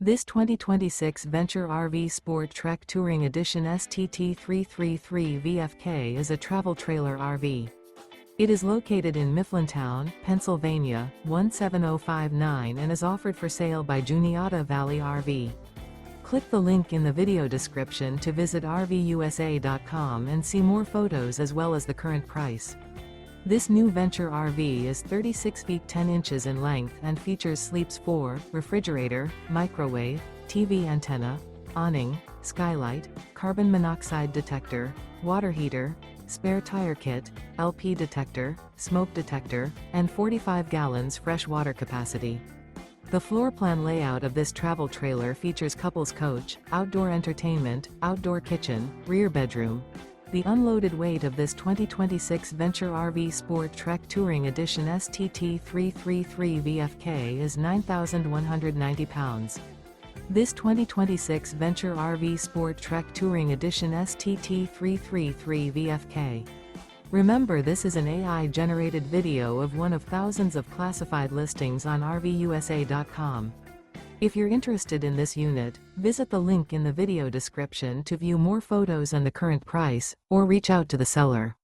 This 2026 Venture RV SportTrek Touring Edition STT333 VFK is a travel trailer RV. It is located in Mifflintown, Pennsylvania, 17059 and is offered for sale by Juniata Valley RV. Click the link in the video description to visit RVUSA.com and see more photos as well as the current price. This new Venture RV is 36 feet 10 inches in length and features sleeps 4, refrigerator, microwave, TV antenna, awning, skylight, carbon monoxide detector, water heater, spare tire kit, LP detector, smoke detector, and 45 gallons fresh water capacity. The floor plan layout of this travel trailer features couples coach, outdoor entertainment, outdoor kitchen, rear bedroom. The unloaded weight of this 2026 Venture RV SportTrek Touring Edition STT333 VFK is 9,190 pounds. This 2026 Venture RV SportTrek Touring Edition STT333 VFK. Remember, this is an AI-generated video of one of thousands of classified listings on RVUSA.com. If you're interested in this unit, visit the link in the video description to view more photos and the current price, or reach out to the seller.